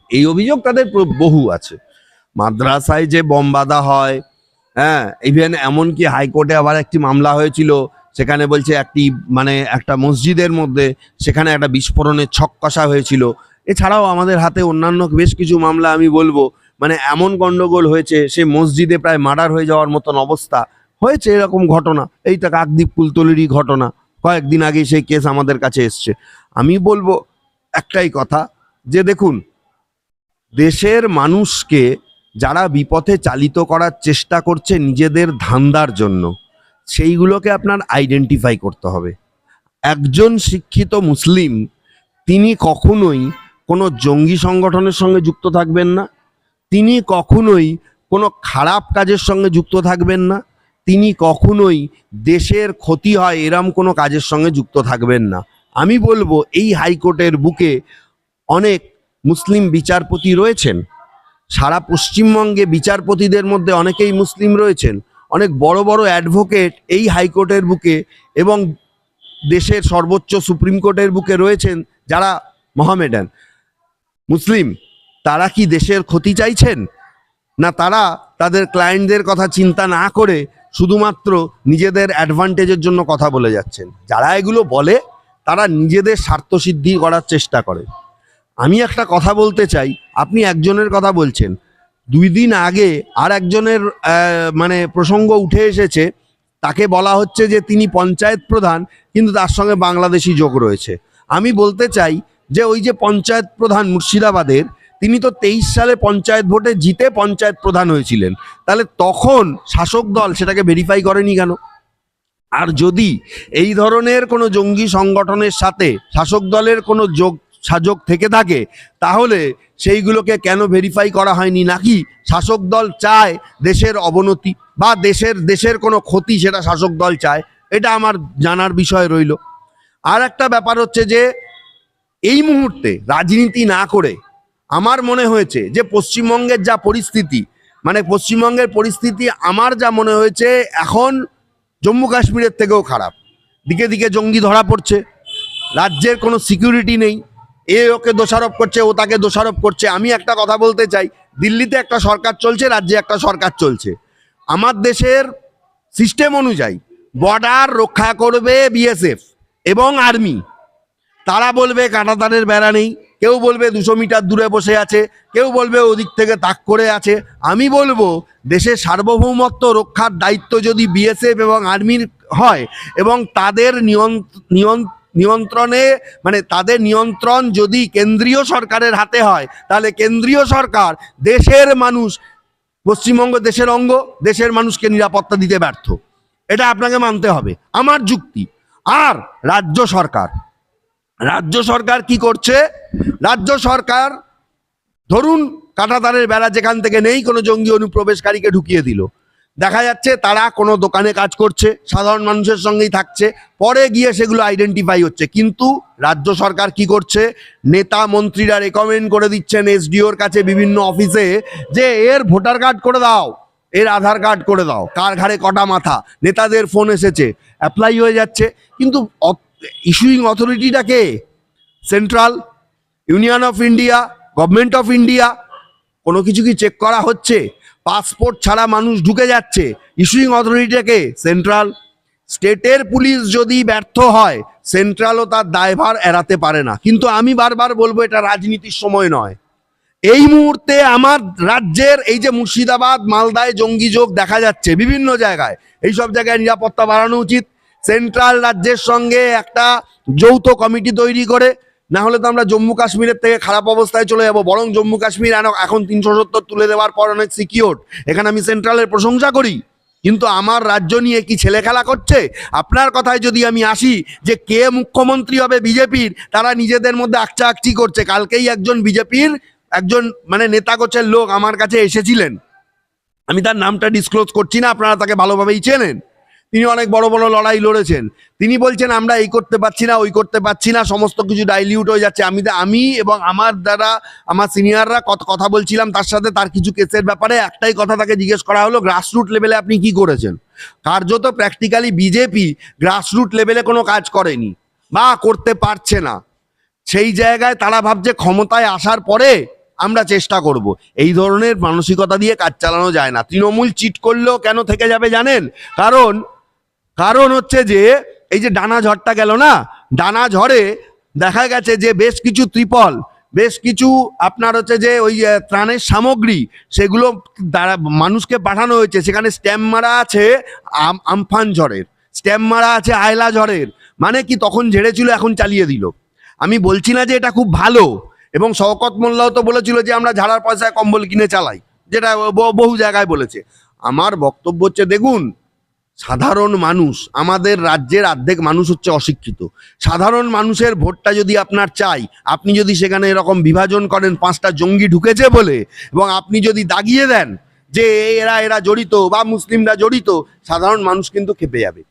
এই অভিযোগ তাদের বহু আছে। মাদ্রাসায় যে বম বাঁধা হয়, হ্যাঁ, ইভেন এমনকি হাইকোর্টে আবার একটি মামলা হয়েছিল, সেখানে বলছে একটা মসজিদের মধ্যে সেখানে একটা বিস্ফোরণের ছক কষা হয়েছিল। এছাড়াও আমাদের হাতে অন্যান্য বেশ কিছু মামলা আমি বলবো, এমন গন্ডগোল হয়েছে সে মসজিদে প্রায় মার্ডার হয়ে যাওয়ার মতন অবস্থা হয়েছে। এরকম ঘটনা, এইটা কাকদ্বীপ কুলতলিরই ঘটনা, কয়েকদিন আগে সেই কেস আমাদের কাছে এসছে। আমি বলবো একটাই কথা, যে দেখুন, দেশের মানুষকে যারা বিপথে চালিত করার চেষ্টা করছে নিজেদের ধান্দার জন্য, সেইগুলোকে আপনার আইডেন্টিফাই করতে হবে। একজন শিক্ষিত মুসলিম তিনি কখনোই কোনো জঙ্গি সংগঠনের সঙ্গে যুক্ত থাকবেন না, তিনি কখনোই কোনো খারাপ কাজের সঙ্গে যুক্ত থাকবেন না, তিনি কখনোই দেশের ক্ষতি হয় এরম কোনো কাজের সঙ্গে যুক্ত থাকবেন না। আমি বলবো এই হাইকোর্টের বুকে অনেক মুসলিম বিচারপতি রয়েছেন, সারা পশ্চিমবঙ্গে বিচারপতিদের মধ্যে অনেকেই মুসলিম রয়েছেন, অনেক বড় বড় অ্যাডভোকেট এই হাইকোর্টের বুকে এবং দেশের সর্বোচ্চ সুপ্রিম কোর্টের বুকে রয়েছেন যারা মহামেডান মুসলিম। তারা কি দেশের ক্ষতি চাইছেন? না তারা তাদের ক্লায়েন্টদের কথা চিন্তা না করে শুধুমাত্র নিজেদের অ্যাডভান্টেজের জন্য কথা বলে যাচ্ছেন? যারা এগুলো বলে তারা নিজেদের স্বার্থসিদ্ধি করার চেষ্টা করে। আমি একটা কথা বলতে চাই, আপনি একজনের কথা বলছেন, 2 দিন আগে আর একজনের প্রসঙ্গ উঠে এসেছে, তাকে বলা হচ্ছে যে তিনি পঞ্চায়েত প্রধান, কিন্তু তার সঙ্গে বাংলাদেশি যোগ রয়েছে। আমি বলতে চাই যে ওই যে পঞ্চায়েত প্রধান মুর্শিদাবাদের, তিনি তো 23 সালে পঞ্চায়েত ভোটে জিতে পঞ্চায়েত প্রধান হয়েছিলেন, তাহলে তখন শাসক দল সেটাকে ভেরিফাই করেনি কেন? আর যদি এই ধরনের কোনো জঙ্গি সংগঠনের সাথে শাসক দলের কোনো সাযোগ থেকে থাকে, তাহলে সেইগুলোকে কেন ভেরিফাই করা হয়নি? নাকি শাসক দল চায় দেশের অবনতি বা দেশের কোনো ক্ষতি, সেটা শাসক দল চায়? এটা আমার জানার বিষয় রইল। আর একটা ব্যাপার হচ্ছে যে এই মুহূর্তে রাজনীতি না করে আমার মনে হয়েছে যে পশ্চিমবঙ্গের যা পরিস্থিতি, পশ্চিমবঙ্গের পরিস্থিতি আমার যা মনে হয়েছে এখন জম্মু কাশ্মীরের থেকেও খারাপ। দিকে দিকে জঙ্গি ধরা পড়ছে, রাজ্যের কোনো সিকিউরিটি নেই, এ ওকে দোষারোপ করছে, ও তাকে দোষারোপ করছে। আমি একটা কথা বলতে চাই, দিল্লিতে একটা সরকার চলছে, রাজ্যে একটা সরকার চলছে। আমার দেশের সিস্টেম অনুযায়ী বর্ডার রক্ষা করবে বিএসএফ এবং আর্মি। তারা বলবে কাঁটাতারের বেড়া নেই, কেউ বলবে 200 মিটার দূরে বসে আছে, কেউ বলবে ওদিক থেকে তাক করে আছে। আমি বলবো দেশের সার্বভৌমত্ব রক্ষার দায়িত্ব যদি বিএসএফ এবং আর্মির হয় এবং তাদের নিয়ন্ত্রণে তাদের নিয়ন্ত্রণ যদি কেন্দ্রীয় সরকারের হাতে হয়, তাহলে কেন্দ্রীয় সরকার দেশের মানুষ, পশ্চিমবঙ্গ দেশের অঙ্গ, দেশের মানুষকে নিরাপত্তা দিতে ব্যর্থ। এটা আপনাকে মানতে হবে, আমার যুক্তি। আর রাজ্য সরকার কি করছে? রাজ্য সরকার ধরুন কাঁটাতারের বেড়া যেখান থেকে নেই, কোনো জঙ্গি অনুপ্রবেশকারীকে ঢুকিয়ে দিল, দেখা যাচ্ছে তারা কোনো দোকানে কাজ করছে, সাধারণ মানুষের সঙ্গেই থাকছে, পরে গিয়ে সেগুলো আইডেন্টিফাই হচ্ছে। কিন্তু রাজ্য সরকার কি করছে? নেতা মন্ত্রীরা রেকমেন্ড করে দিচ্ছেন এসডিওর কাছে বিভিন্ন অফিসে যে এর ভোটার কার্ড করে দাও, এর আধার কার্ড করে দাও, কার ঘাড়ে কটা মাথা। নেতাদের ফোন এসেছে, অ্যাপ্লাই হয়ে যাচ্ছে। কিন্তু ইস্যুইং অথরিটিটা কে? Central, union of India, government of India. কোনো কিছু কি চেক করা হচ্ছে? পাসপোর্ট ছাড়া মানুষ ঢুকে যাচ্ছে, ইস্যুইং অথরিটিকে সেন্ট্রাল। স্টেটের পুলিশ যদি ব্যর্থ হয়, সেন্ট্রালও তার দায়ভার এড়াতে পারে না। কিন্তু আমি বারবার বলবো এটা রাজনীতির সময় নয়। এই মুহূর্তে আমার রাজ্যের এই যে মুর্শিদাবাদ, মালদায় জঙ্গি যোগ দেখা যাচ্ছে বিভিন্ন জায়গায়, এই সব জায়গায় নিরাপত্তা বাড়ানো উচিত। সেন্ট্রাল রাজ্যের সঙ্গে একটা যৌথ কমিটি তৈরি করে, না হলে তো আমরা জম্মু কাশ্মীরের থেকে খারাপ অবস্থায় চলে যাব। বরং জম্মু কাশ্মীর এখন 370 তুলে দেওয়ার পর অনেক সিকিউর, এখানে আমি সেন্ট্রালের প্রশংসা করি। কিন্তু আমার রাজ্য নিয়ে কি ছেলে খেলা করছে? আপনার কথায় যদি আমি আসি যে কে মুখ্যমন্ত্রী হবে বিজেপির, তারা নিজেদের মধ্যে আকচি করছে। কালকেই একজন বিজেপির একজন নেতা গোছের লোক আমার কাছে এসেছিলেন, আমি তার নামটা ডিসক্লোজ করছি না, আপনারা তাকে ভালোভাবেই চেনেন। তিনি অনেক বড় বড় লড়াই লড়েছেন। তিনি বলছেন আমরা এই করতে পারছি না, ওই করতে পারছি না, সমস্ত কিছু ডাইলিউট হয়ে যাচ্ছে। আমি এবং আমার দ্বারা আমার সিনিয়ররা কথা বলছিলাম তার সাথে, তার কিছু কেসের ব্যাপারে একটাই কথা তাকে জিজ্ঞেস করা হলো, গ্রাসরুট লেভেলে আপনি কি করেছেন? কার্যত প্র্যাকটিক্যালি বিজেপি গ্রাসরুট লেভেলে কোনো কাজ করেনি বা করতে পারছে না। সেই জায়গায় তারা ভাবছে ক্ষমতায় আসার পরে আমরা চেষ্টা করব। এই ধরনের মানসিকতা দিয়ে কাজ চালানো যায় না। তৃণমূল চিট করলেও কেন থেকে যাবে জানেন? কারণ হচ্ছে যে এই যে ডানা ঝড়টা গেল না, ডানা ঝড়ে দেখা গেছে যে বেশ কিছু ত্রিপল, বেশ কিছু আপনার হচ্ছে যে ওই ত্রাণের সামগ্রী, সেগুলো দ্বারা মানুষকে পাঠানো হয়েছে। সেখানে স্ট্যাম্প মারা আছে আমফান ঝড়ের, স্ট্যাম্প মারা আছে আয়লা ঝড়ের। মানে কি তখন ঝেড়েছিল, এখন চালিয়ে দিল। আমি বলছি না যে এটা খুব ভালো, এবং শওকত মোল্লাও তো বলেছিল যে আমরা ঝাড়ার পয়সায় কম্বল কিনে চালাই, যেটা বহু জায়গায় বলেছে। আমার বক্তব্য হচ্ছে, দেখুন, সাধারণ মানুষ, আমাদের রাজ্যের অর্ধেক মানুষ হচ্ছে অশিক্ষিত। সাধারণ মানুষের ভোটটা যদি আপনার চাই, আপনি যদি সেখানে এরকম বিভাজন করেন 5টা জঙ্গি ঢুকেছে বলে, এবং আপনি যদি দাগিয়ে দেন যে এরা জড়িত বা মুসলিমরা জড়িত, সাধারণ মানুষ কিন্তু খেপে যাবে।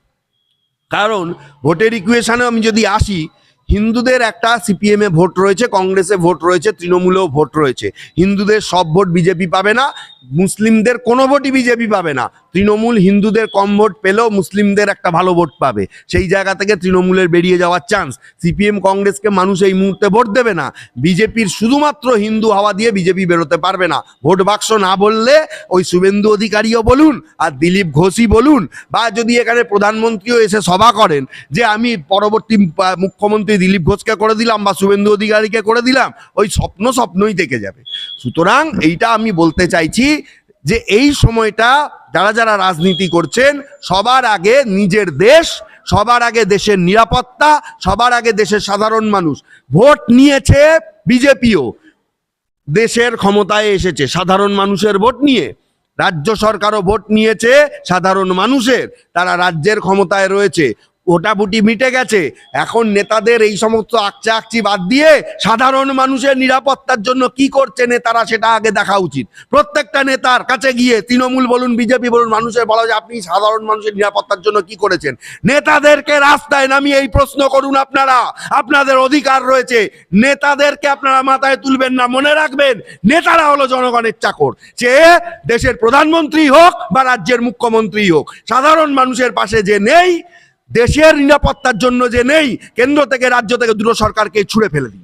কারণ ভোটের ইকুয়েশনে আমি যদি আসি, হিন্দুদের একটা সিপিএমে ভোট রয়েছে, কংগ্রেসে ভোট রয়েছে, তৃণমূলেও ভোট রয়েছে। হিন্দুদের সব ভোট বিজেপি পাবে না, মুসলিমদের কোনো ভোটই বিজেপি পাবে না। তৃণমূল হিন্দুদের কম ভোট পেলেও মুসলিমদের একটা ভালো ভোট পাবে, সেই জায়গা থেকে তৃণমূলের বেরিয়ে যাওয়ার চান্স। সিপিএম কংগ্রেসকে মানুষ এই মুহূর্তে ভোট দেবে না। বিজেপির শুধুমাত্র হিন্দু হাওয়া দিয়ে বিজেপি বেরোতে পারবে না। ভোট বাক্স না বললে ওই শুভেন্দু অধিকারীও বলুন আর দিলীপ ঘোষই বলুন, বা যদি এখানে প্রধানমন্ত্রীও এসে সভা করেন যে আমি পরবর্তী মুখ্যমন্ত্রী দিলীপ ঘোষকে করে দিলাম বা শুভেন্দু অধিকারীকে করে দিলাম, ওই স্বপ্নই থেকে যাবে। সুতরাং এইটা আমি বলতে চাইছি যে এই সময়টা যারা রাজনীতি করছেন, সবার আগে নিজের দেশ, সবার আগে দেশের নিরাপত্তা, সবার আগে দেশের সাধারণ মানুষ। ভোট নিয়েছে বিজেপিও, দেশের ক্ষমতায় এসেছে সাধারণ মানুষের ভোট নিয়ে। রাজ্য সরকারও ভোট নিয়েছে সাধারণ মানুষের, তারা রাজ্যের ক্ষমতায় রয়েছে। ওটাপুটি মিটে গেছে। এখন নেতাদের এই সমস্ত আকচি বাদ দিয়ে সাধারণ মানুষের নিরাপত্তার জন্য কি করছে নেতারা, সেটা আগে দেখা উচিত। প্রত্যেকটা নেতার কাছে গিয়ে, তৃণমূল বলুন বিজেপি বলুন, মানুষের বলা যে আপনি সাধারণ মানুষের নিরাপত্তার জন্য কি করেছেন। নেতাদেরকে রাস্তায় নামিয়ে এই প্রশ্ন করুন আপনারা, আপনাদের অধিকার রয়েছে। নেতাদেরকে আপনারা মাথায় তুলবেন না। মনে রাখবেন, নেতারা হলো জনগণের চাকর, সে দেশের প্রধানমন্ত্রী হোক বা রাজ্যের মুখ্যমন্ত্রী হোক। সাধারণ মানুষের পাশে যে নেই, দেশের নিরাপত্তার জন্য যে নেই, কেন্দ্র থেকে রাজ্য থেকে দুটো সরকারকে ছুঁড়ে ফেলে দিন।